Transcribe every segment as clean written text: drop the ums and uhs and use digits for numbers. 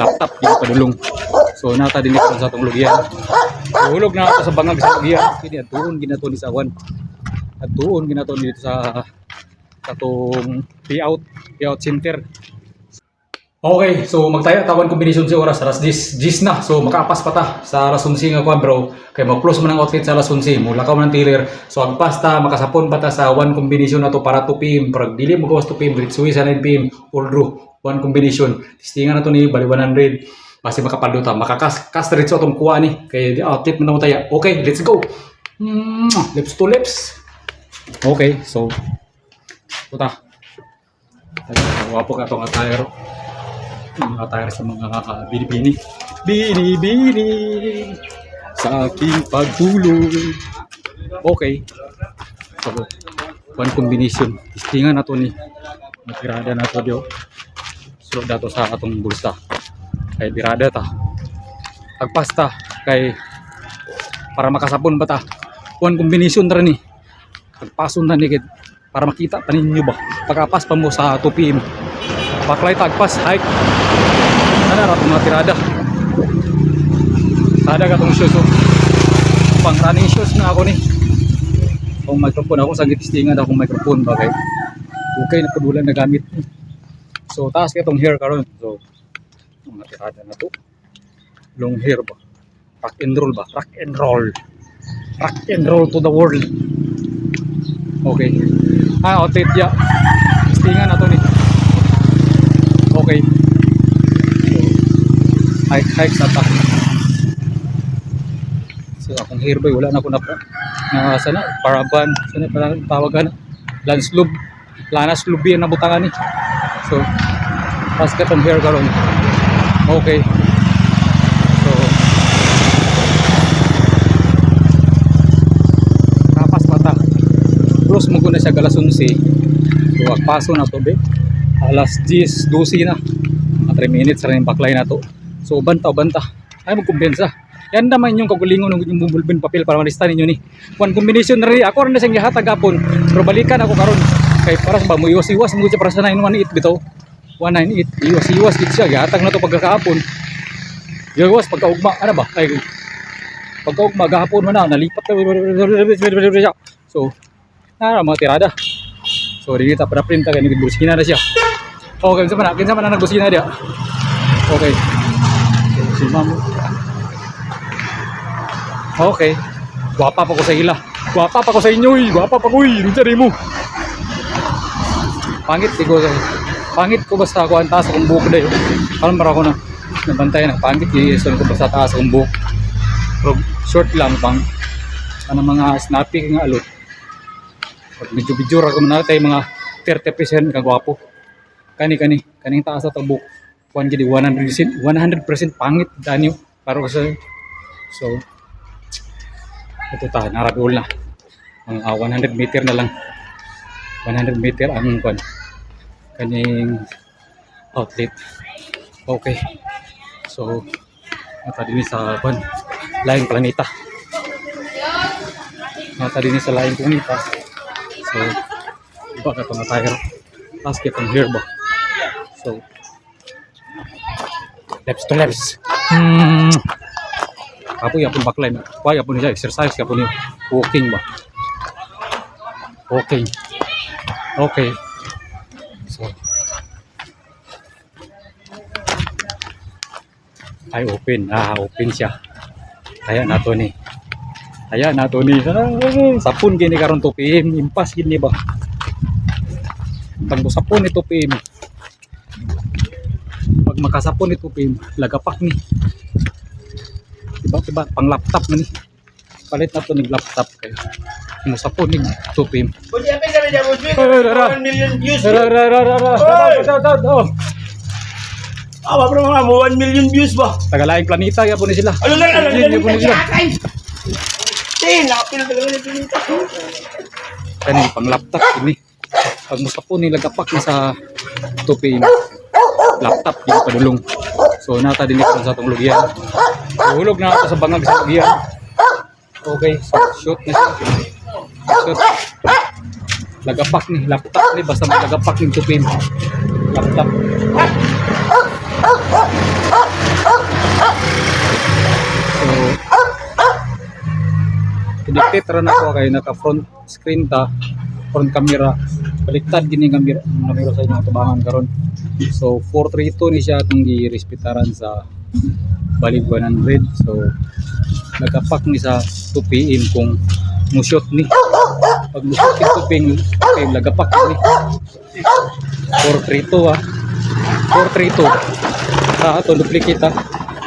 laptop di padulong. So nata din ito sa atong lugyan. Hulog na ako sa bangag sa lugyan. Kini atuon ginato ni sa awan. Atuon ginato dito sa atong payout center. Okay, so magtayo tawan kombinasyon sa oras alas 10 na. So makaapas pa ta sa alas 11 nga kuan bro. Kay mag-close man ang outlet sa alas 11. Mula ka man ang tiller. So agpas ta makasapon pa ta sa one kombinasyon na to para 2 PM. Para dili mo gawas 2 PM, diretsuhi sa 9 PM all draw. One kombinasyon. Testingan na to ni bali 100. Basta makapalo ta. Makakas diretso atong kuha ni. Kay outlet man na mo tayo. Okay, let's go. Lips to lips. Okay, so puta. Wapo ka itong attire. Mga attire sa mga bini-bini. Bini-bini sa aking pagtulog. Okay. So, one combination. Testingan na ito ni. Matirada na ito diyo. Sulod na ito sa atong bulsa. Kay birada ta. Agpasta. Kay para makasapon ba ta. One combination ta ni. Agpason na ni. Para makita pa ninyo ba. Pagkapas pa mo sa 2 PM. Backlight agpas hike. Ano ra mga tirada. Sada ka tong shoes. Pang running shoes na ako ni. Kung microphone ako sa gitistingan akong microphone bagay. Okay na pudulan na gamit. So taas ka tong hair karon. So mga tirada na to. Long hair ba. Rock and roll ba? Rock and roll. Rock and roll to the world. Okay. Outfit ya. Tistingan na to ni. Okay. So, hike sa top. So, akong hairboy, wala na ako na sana, paraban, sana pala tawagan. Lanslub. Lanas lubi ang nabutangan ni. So, pas ka tong hair karon. Okay. So, kapas mata. Close mo ko na siya galas 11. So, agpaso na to be. Alas 10, 12 na. 3 minutes rin yung backline na to. So, banta. Ay, magkumbensa. Yan naman yung kagulingon ng yung bumulbin papel para malista ninyo ni. One combination na rin. Ako rin na siyang gihatag hapon. Pero balikan ako karon. Kay para sa ba mo iwas-iwas mo siya para sa 918 bitaw. 198. Iwas-iwas gid siya. Gihatag na to pagkakahapon. Iwas pagkaugma. Ano ba? Ay, pagkaugma gahapon man na. Nalipat na. So, mga tirada. So, di kita para-print agad. Nagbusina na siya. Okay, kinsa man na nagbusina dia. Okay. Si ma'am. Okay. Guwapa pa ko sa ila. Guwapa pa ko sa inyo. Guwapa pa ko. Rinsa mo. Pangit ko basta ako ang taas akong buhok dayo. Alam para ako na nabantayan ng pangit. Iison ko basta taas akong buhok. Pero short lang pang. Ano mga snappy nga alot. Pag medyo ako na tayo mga 30% kagwapo. Kaning taas sa tabuk. Kuan gid 100% pangit danyo para ko sa. So ito ta naragol na. Ang 100 meter na lang. 100 meter ang kuan. Kaning outlet. Okay. So nata din sa kuan laing planeta. Nata din sa laing planeta. So iba ka itong attire. Tapos kitang hair ba. So lips to lips. Kapoy yapon backline. Kuya yapon niya exercise yapon niya. Walking ba. Walking. Okay. So ay open. Open siya. Kaya nato ni. Sapun gini karon 2 PM. Impas gini ba. Pag sapon ito 2 PM. Pag makasapon ito 2 PM, lagapak ni. Diba? Pang laptop na ni. Palit na ito ng laptop kayo. Musapon ni 2 PM. 1 million views. Awa bro mga mo 1 million views ba? Tagalaing planeta ya po ni sila. Ano lang po ni sila. Nakapil talaga ni planeta. Kani pang laptop ini. Pag musapon ni lagapak na sa 2 PM. Laptop yung padulong. So nata din ito sa atong lugyan. Hulog na ako sa bangag sa lugyan. Okay, so shoot na siya. Shoot. Lagapak ni laptop ni basta lagapak ni 2 PM. Laptop. connected ra na ko kay naka front screen ta, front camera. Baliktad gini ang camera sa inyong tubangan karon. So 432 ni siya atong girespetaran sa balig 100. So nagapak ni sa 2 PM kung mushoot ni. Pag mushoot ni 2 PM nagapak ni. 432 432. Ato duplicate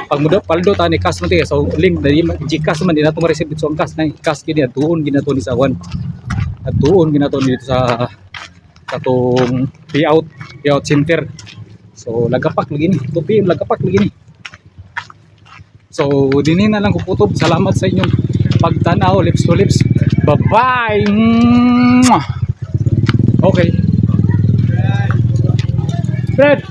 pag muda paldo ta ni cash man ti so link dali GCash man din ato ma-receive dito ang cash na cash gini atuon ginato ni sa awan. Atuon ginato dito sa katong payout center. So lagapak lagi ni 2 PM lagapak lagi ni. So dinhi na lang ko kutob. Salamat sa inyong pagtanaw. Lips to lips. Bye-bye. Okay. Fred.